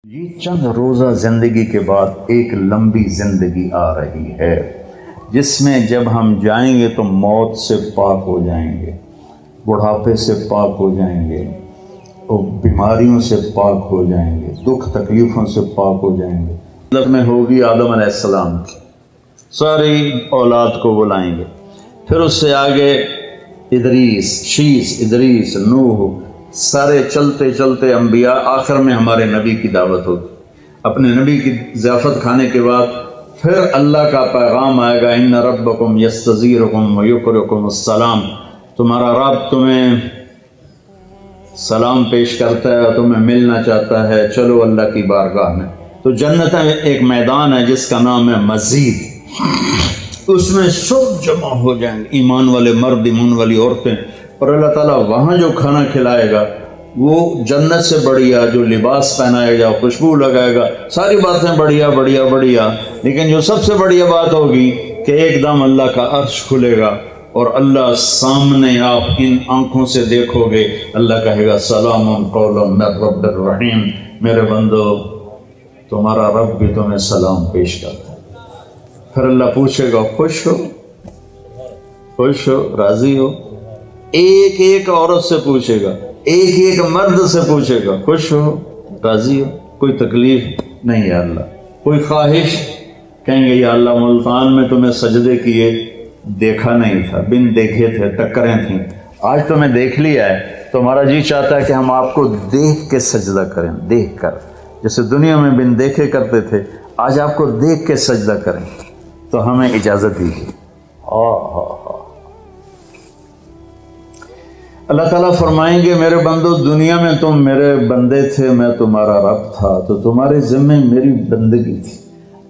یہ چند روزہ زندگی کے بعد ایک لمبی زندگی آ رہی ہے جس میں جب ہم جائیں گے تو موت سے پاک ہو جائیں گے، بڑھاپے سے پاک ہو جائیں گے، اور بیماریوں سے پاک ہو جائیں گے، دکھ تکلیفوں سے پاک ہو جائیں گے۔ مطلب میں ہوگی آدم علیہ السلام کی ساری اولاد کو بلائیں گے، پھر اس سے آگے ادریس، شیس، ادریس، نوح، سارے چلتے چلتے انبیاء، آخر میں ہمارے نبی کی دعوت ہوگی۔ اپنے نبی کی ضیافت کھانے کے بعد پھر اللہ کا پیغام آئے گا، ان ربکم یستزیرکم ویقرکم السلام، تمہارا رب تمہیں سلام پیش کرتا ہے اور تمہیں ملنا چاہتا ہے، چلو اللہ کی بارگاہ میں۔ تو جنت ایک میدان ہے جس کا نام ہے مزید، اس میں سب جمع ہو جائیں گے، ایمان والے مرد، ایمان والی عورتیں، اور اللہ تعالیٰ وہاں جو کھانا کھلائے گا وہ جنت سے بڑھیا، جو لباس پہنائے گا، خوشبو لگائے گا، ساری باتیں بڑھیا بڑھیا بڑھیا، لیکن جو سب سے بڑھیا بات ہوگی کہ ایک دم اللہ کا عرش کھلے گا اور اللہ سامنے، آپ ان آنکھوں سے دیکھو گے، اللہ کہے گا سلام قولا من رب الرحیم، میرے بندو تمہارا رب بھی تمہیں سلام پیش کرتا ہے۔ پھر اللہ پوچھے گا خوش ہو، خوش ہو، راضی ہو؟ ایک ایک عورت سے پوچھے گا، ایک ایک مرد سے پوچھے گا، خوش ہو، راضی ہو؟ کوئی تکلیف نہیں یا اللہ، کوئی خواہش؟ کہیں گے یا اللہ ملتان میں تمہیں سجدے کیے دیکھا نہیں تھا، بن دیکھے تھے، ٹکریں تھیں، آج تمہیں دیکھ لیا ہے، تمہارا جی چاہتا ہے کہ ہم آپ کو دیکھ کے سجدہ کریں، دیکھ کر، جیسے دنیا میں بن دیکھے کرتے تھے، آج آپ کو دیکھ کے سجدہ کریں، تو ہمیں اجازت دیجیے۔ اللہ تعالیٰ فرمائیں گے میرے بندو دنیا میں تم میرے بندے تھے، میں تمہارا رب تھا، تو تمہارے ذمہ میری بندگی تھی،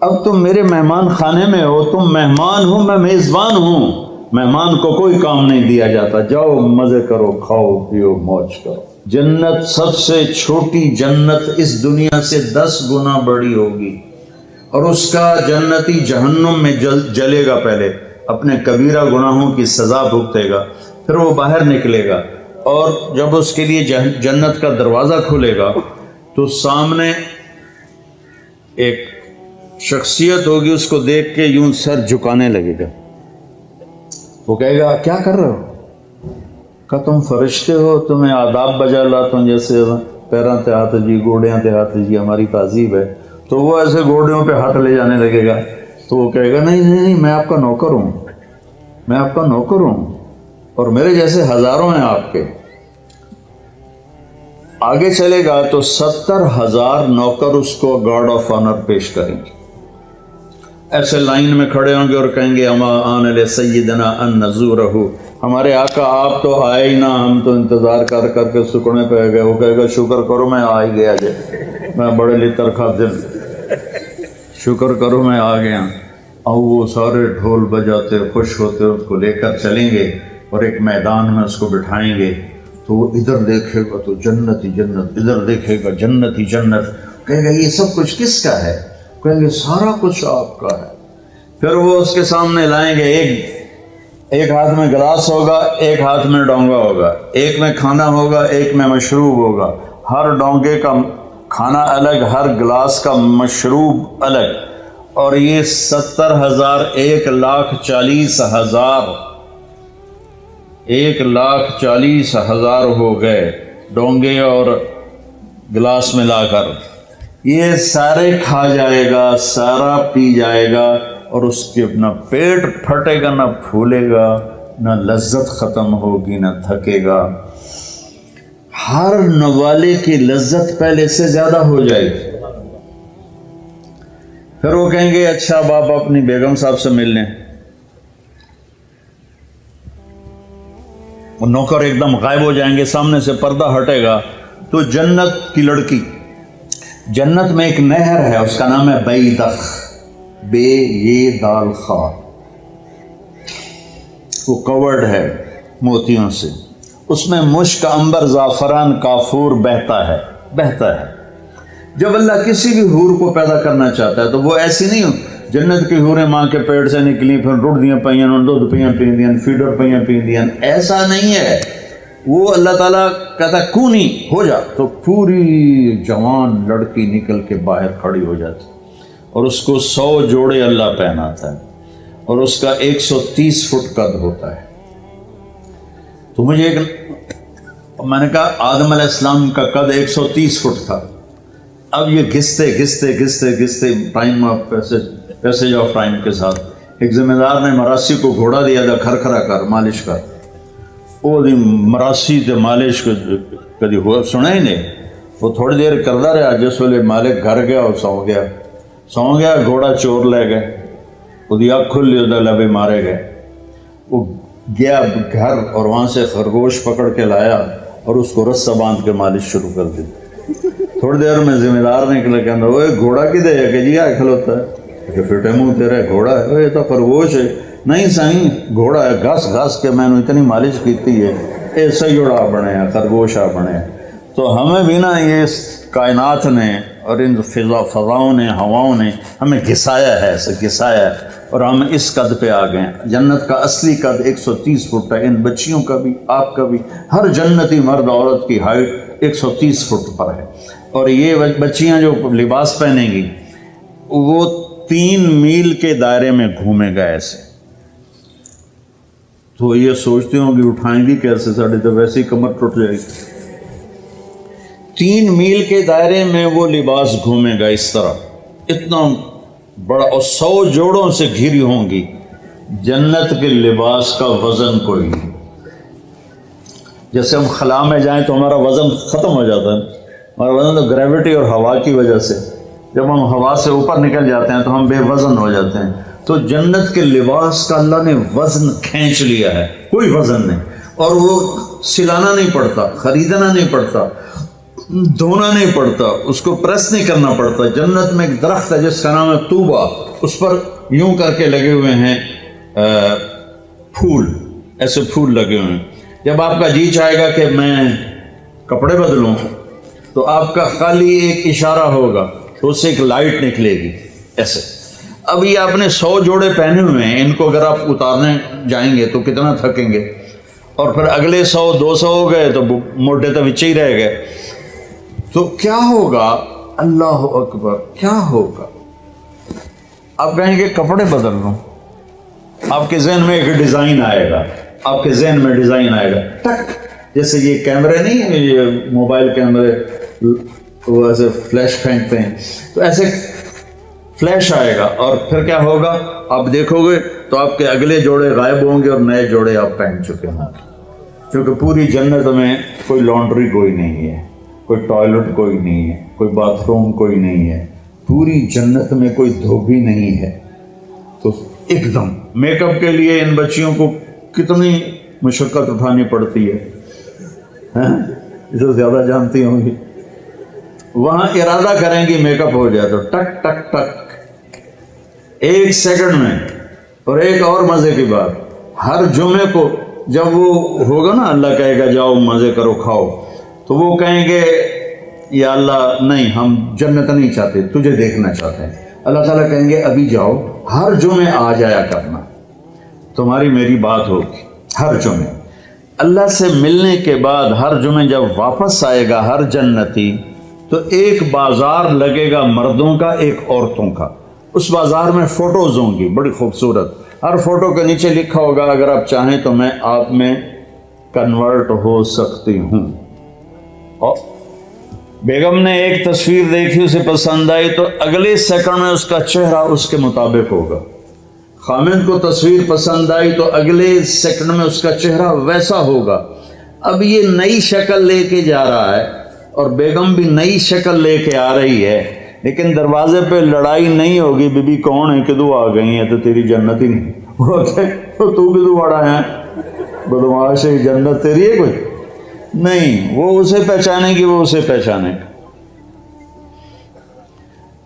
اب تم میرے مہمان خانے میں ہو، تم مہمان ہو، میں میزبان ہوں، مہمان کو کوئی کام نہیں دیا جاتا، جاؤ مزے کرو، کھاؤ پیو، موج کرو۔ جنت سب سے چھوٹی جنت اس دنیا سے 10 گنا بڑی ہوگی، اور اس کا جنتی جہنم میں جلے گا، پہلے اپنے کبیرہ گناہوں کی سزا بھگتے گا، پھر وہ باہر نکلے گا، اور جب اس کے لیے جنت کا دروازہ کھلے گا تو سامنے ایک شخصیت ہوگی، اس کو دیکھ کے یوں سر جھکانے لگے گا، وہ کہے گا کیا کر رہے ہو؟ کہ تم فرشتے ہو، تمہیں آداب بجا لاتا ہوں، جیسے پیراں تے ہاتھ جی، گوڑیاں تے ہاتھ جی، ہماری تہذیب ہے، تو وہ ایسے گوڑیوں پہ ہاتھ لے جانے لگے گا، تو وہ کہے گا نہیں نہیں نہیں، میں آپ کا نوکر ہوں، میں آپ کا نوکر ہوں، اور میرے جیسے ہزاروں ہیں آپ کے۔ آگے چلے گا تو 70,000 نوکر اس کو گارڈ آف آنر پیش کریں گے، ایسے لائن میں کھڑے ہوں گے اور کہیں گے اما آن علی سیدنا ان نزورہ، ہمارے آقا آپ تو آئے ہی نہ، ہم تو انتظار کر کر کے سکڑے پہ گئے۔ وہ کہے گا شکر کرو میں آ ہی گیا، جے میں بڑے لطر خادم، شکر کرو میں آ گیا۔ اور وہ سارے ڈھول بجاتے خوش ہوتے اس کو لے کر چلیں گے، اور ایک میدان میں اس کو بٹھائیں گے، تو وہ ادھر دیکھے گا تو جنت ہی جنت، ادھر دیکھے گا جنت ہی جنت، کہے گا یہ سب کچھ کس کا ہے؟ کہیں گے سارا کچھ آپ کا ہے۔ پھر وہ اس کے سامنے لائیں گے، ایک ہاتھ میں گلاس ہوگا، ایک ہاتھ میں ڈونگا ہوگا، ایک میں کھانا ہوگا، ایک میں مشروب ہوگا، ہر ڈونگے کا کھانا الگ، ہر گلاس کا مشروب الگ، اور یہ 70,000 1,40,000 1,40,000 ہو گئے ڈونگے اور گلاس ملا کر، یہ سارے کھا جائے گا، سارا پی جائے گا، اور اس کے نہ پیٹ پھٹے گا، نہ پھولے گا، نہ لذت ختم ہوگی، نہ تھکے گا، ہر نوالے کی لذت پہلے سے زیادہ ہو جائے گی۔ پھر وہ کہیں گے اچھا اب آپ اپنی بیگم صاحب سے مل لیں، وہ نوکر ایک دم غائب ہو جائیں گے، سامنے سے پردہ ہٹے گا، تو جنت کی لڑکی، جنت میں ایک نہر ہے، اس کا نام ہے بیدخ، بے یہ دال خا، وہ کورڈ ہے موتیوں سے، اس میں مشک، عنبر، زعفران، کافور بہتا ہے۔ جب اللہ کسی بھی حور کو پیدا کرنا چاہتا ہے تو وہ ایسی نہیں ہو، جنت کی حوریں ماں کے پیٹ سے نکلی، پھر رڑ دیاں پئیاں، دودھ پئیاں پیندیاں، فیڈر پئیاں پیندیاں، ایسا نہیں ہے۔ وہ اللہ تعالیٰ کہتا ہے کونی ہو جا، تو پوری جوان لڑکی نکل کے باہر کھڑی ہو جاتی، اور اس کو 100 جوڑے اللہ پہناتا ہے، اور اس کا 130 فٹ قد ہوتا ہے۔ تو مجھے میں نے کہا آدم علیہ السلام کا قد 130 فٹ تھا، اب یہ گھستے time of passage of time کے ساتھ ایک ذمہ دار نے مراسی کو گھوڑا دیا تھا، کھرکھرا کر مالش کر، وہ مراسی تے مالش کدی ہوا سنا ہی نہیں، وہ تھوڑی دیر کرتا رہا، جس ویلے مالک گھر گیا اور سو گیا، گھوڑا چور لے گئے، وہ اکھ کھلی، وہ لبے مارے گئے۔ وہ گیا گھر اور وہاں سے خرگوش پکڑ کے لایا اور اس کو رسہ باندھ کے مالش شروع کر دی۔ تھوڑی دیر میں ذمہ دار نکلا، کہنا وہ گھوڑا کدھر ہے؟ کہ جی آ کھلوتا ہے، کہ فٹے منہ تیرے گھوڑا ہے؟ یہ تو خرگوش ہے۔ نہیں سائیں گھوڑا ہے، گھس کے میں نے اتنی مالش کیتی ہے، ایسا جوڑا بنے ہیں، خرگوشا بنے ہیں۔ تو ہمیں بھی نا یہ کائنات نے اور ان فضاؤں نے، ہواؤں نے ہمیں گھسایا ہے، ایسے گھسایا ہے، اور ہم اس قد پہ آ گئے۔ جنت کا اصلی قد 130 فٹ ہے، ان بچیوں کا بھی، آپ کا بھی، ہر جنتی مرد عورت کی ہائٹ 130 فٹ پر ہے۔ اور یہ بچیاں جو لباس پہنیں گی وہ 3 میل کے دائرے میں گھومے گا ایسے۔ تو یہ سوچتے ہوں کہ اٹھائیں گی کیسے، ساڑھے تو ویسے ہی کمر ٹوٹ جائے گی۔ 3 میل کے دائرے میں وہ لباس گھومے گا اس طرح، اتنا بڑا، اور 100 جوڑوں سے گھری ہوں گی۔ جنت کے لباس کا وزن کوئی نہیں۔ جیسے ہم خلا میں جائیں تو ہمارا وزن ختم ہو جاتا ہے، ہمارا وزن تو گریوٹی اور ہوا کی وجہ سے، جب ہم ہوا سے اوپر نکل جاتے ہیں تو ہم بے وزن ہو جاتے ہیں۔ تو جنت کے لباس کا اللہ نے وزن کھینچ لیا ہے، کوئی وزن نہیں، اور وہ سلانا نہیں پڑتا، خریدنا نہیں پڑتا، دھونا نہیں پڑتا، اس کو پریس نہیں کرنا پڑتا۔ جنت میں ایک درخت ہے جس کا نام ہے طوبہ، اس پر یوں کر کے لگے ہوئے ہیں پھول، ایسے پھول لگے ہوئے ہیں۔ جب آپ کا جی چاہے گا کہ میں کپڑے بدلوں تو آپ کا خالی ایک اشارہ ہوگا تو اس سے ایک لائٹ نکلے گی ایسے۔ اب یہ آپ نے 100 جوڑے پہنے ہوئے ہیں، ان کو اگر آپ اتارنے جائیں گے تو کتنا تھکیں گے، اور پھر اگلے 100 200 ہو گئے تو موٹے تو بچے ہی رہ گئے۔ تو کیا ہوگا؟ اللہ اکبر، کیا ہوگا؟ آپ کہیں گے کپڑے بدل لوں، آپ کے ذہن میں ایک ڈیزائن آئے گا، آپ کے ذہن میں ڈیزائن آئے گا، ٹک، جیسے یہ کیمرے نہیں، یہ موبائل کیمرے وہ ایسے فلیش پھینکتے ہیں، تو ایسے فلیش آئے گا، اور پھر کیا ہوگا؟ آپ دیکھو گے تو آپ کے اگلے جوڑے غائب ہوں گے اور نئے جوڑے آپ پہن چکے ہوں گے، کیونکہ پوری جنت میں کوئی لانڈری کوئی نہیں ہے، کوئی ٹوائلٹ کوئی نہیں ہے، کوئی باتھ روم کوئی نہیں ہے، پوری جنت میں کوئی دھوبی نہیں ہے۔ تو ایک دم میک اپ کے لیے ان بچیوں کو کتنی مشقت اٹھانی پڑتی ہے، اسے زیادہ جانتی ہوں گی۔ وہاں ارادہ کریں گی میک اپ ہو جائے تو ٹک ٹک ٹک 1 سیکنڈ میں۔ اور ایک اور مزے کی بات، ہر جمعے کو جب وہ ہوگا نا، اللہ کہے گا جاؤ مزے کرو کھاؤ، تو وہ کہیں گے یا اللہ نہیں، ہم جنت نہیں چاہتے، تجھے دیکھنا چاہتے ہیں۔ اللہ تعالیٰ کہیں گے ابھی جاؤ، ہر جمعے آ جایا کرنا، تمہاری میری بات ہوگی ہر جمعے۔ اللہ سے ملنے کے بعد ہر جمعے جب واپس آئے گا ہر جنتی، تو ایک بازار لگے گا مردوں کا، ایک عورتوں کا۔ اس بازار میں فوٹوز ہوں گی بڑی خوبصورت، ہر فوٹو کے نیچے لکھا ہوگا اگر آپ چاہیں تو میں آپ میں کنورٹ ہو سکتی ہوں۔ اور بیگم نے ایک تصویر دیکھی، اسے پسند آئی تو اگلے سیکنڈ میں اس کا چہرہ اس کے مطابق ہوگا۔ خامند کو تصویر پسند آئی تو اگلے سیکنڈ میں اس کا چہرہ ویسا ہوگا۔ اب یہ نئی شکل لے کے جا رہا ہے اور بیگم بھی نئی شکل لے کے آ رہی ہے، لیکن دروازے پہ لڑائی نہیں ہوگی، بی بی کون ہے کدو آ گئی ہیں تو تیری جنت ہی نہیں، تو کدو بڑا ہے بدماش ہے، جنت تیری ہے کوئی نہیں۔ وہ اسے پہچانے گی، وہ اسے پہچانے گا۔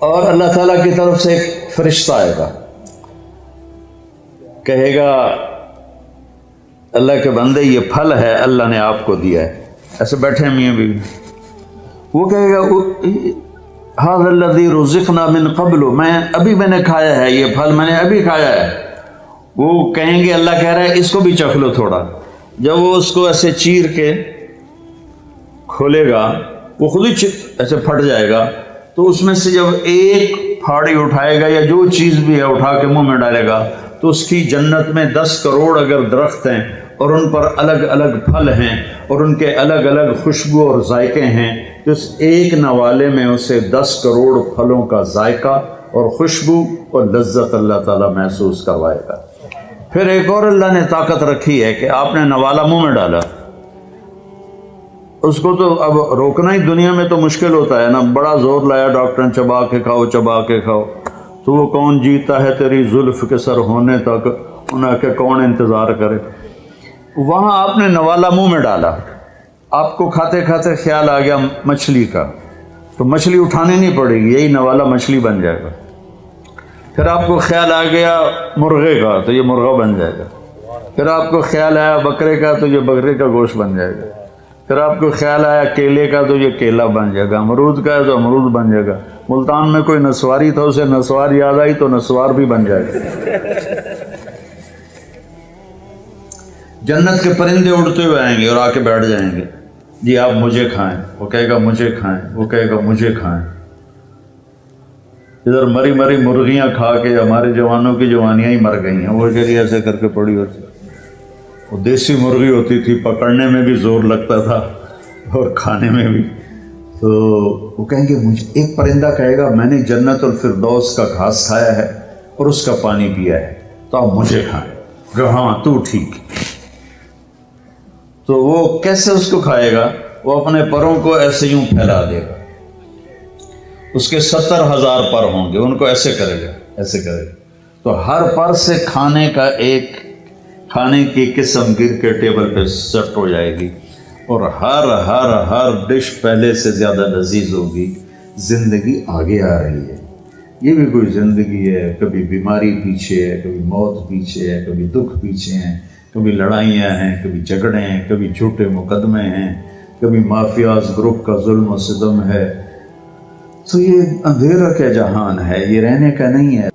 اور اللہ تعالیٰ کی طرف سے ایک فرشتہ آئے گا، کہے گا اللہ کے بندے یہ پھل ہے اللہ نے آپ کو دیا ہے، ایسے بیٹھے میاں بیوی، وہ کہے گا ھذا الذی رزقنا من قبل، میں نے کھایا ہے یہ پھل، میں نے ابھی کھایا ہے۔ وہ کہیں گے اللہ کہہ رہا ہے اس کو بھی چکھ لو تھوڑا، جب وہ اس کو ایسے چیر کے کھولے گا وہ خود ہی ایسے پھٹ جائے گا، تو اس میں سے جب ایک پھاڑی اٹھائے گا یا جو چیز بھی ہے اٹھا کے منہ میں ڈالے گا تو اس کی جنت میں 10 کروڑ اگر درخت ہیں اور ان پر الگ الگ پھل ہیں اور ان کے الگ الگ خوشبو اور ذائقے ہیں، تو اس ایک نوالے میں اسے 10 کروڑ پھلوں کا ذائقہ اور خوشبو اور لذت اللہ تعالیٰ محسوس کروائے گا۔ پھر ایک اور اللہ نے طاقت رکھی ہے کہ آپ نے نوالا منہ میں ڈالا، اس کو تو اب روکنا ہی دنیا میں تو مشکل ہوتا ہے نا، بڑا زور لایا ڈاکٹر نے چبا کے کھاؤ چبا کے کھاؤ، تو وہ کون جیتا ہے تیری زلف کے سر ہونے تک، انہیں کہ کون انتظار کرے۔ وہاں آپ نے نوالا منہ میں ڈالا، آپ کو کھاتے کھاتے خیال آ گیا مچھلی کا، تو مچھلی اٹھانی نہیں پڑے گی، یہی نوالا مچھلی بن جائے گا۔ پھر آپ کو خیال آ گیا مرغے کا، تو یہ مرغا بن جائے گا۔ پھر آپ کو خیال آیا بکرے کا، تو یہ بکرے کا گوشت بن جائے گا۔ پھر آپ کو خیال آیا کیلے کا، تو یہ کیلا بن جائے گا۔ امرود کا ہے تو امرود بن جائے گا۔ ملتان میں کوئی نسواری تھا، اسے نسوار یاد آئی تو نسوار بھی بن جائے گا۔ جنت کے پرندے اڑتے ہوئے آئیں گے اور آ کے بیٹھ جائیں گے، جی آپ مجھے کھائیں، وہ کہے گا مجھے کھائیں، وہ کہے گا مجھے کھائیں۔ ادھر مری مری مرغیاں کھا کے ہمارے جوانوں کی جوانیاں ہی مر گئی ہیں، وہ چلیے ایسے کر کے پڑی ہوتی، وہ دیسی مرغی ہوتی تھی، پکڑنے میں بھی زور لگتا تھا اور کھانے میں بھی۔ تو وہ کہیں گے مجھے، ایک پرندہ کہے گا میں نے جنت الفردوس کا گھاس کھایا ہے اور اس کا پانی پیا ہے، تو آپ مجھے کھائیں۔ کہ ہاں تو ٹھیک۔ تو وہ کیسے اس کو کھائے گا؟ وہ اپنے پروں کو ایسے یوں پھیلا دے گا، اس کے 70,000 پر ہوں گے، ان کو ایسے کرے گا، ایسے کرے گا، تو ہر پر سے کھانے کا ایک کھانے کی قسم گر کے ٹیبل پہ سیٹ ہو جائے گی، اور ہر ڈش پہلے سے زیادہ لذیذ ہوگی۔ زندگی آگے آ رہی ہے، یہ بھی کوئی زندگی ہے، کبھی بیماری پیچھے ہے، کبھی موت پیچھے ہے، کبھی دکھ پیچھے ہیں، کبھی لڑائیاں ہیں، کبھی جھگڑے ہیں، کبھی جھوٹے مقدمے ہیں، کبھی مافیاز گروپ کا ظلم و ستم ہے۔ تو یہ اندھیرا کا جہان ہے، یہ رہنے کا نہیں ہے۔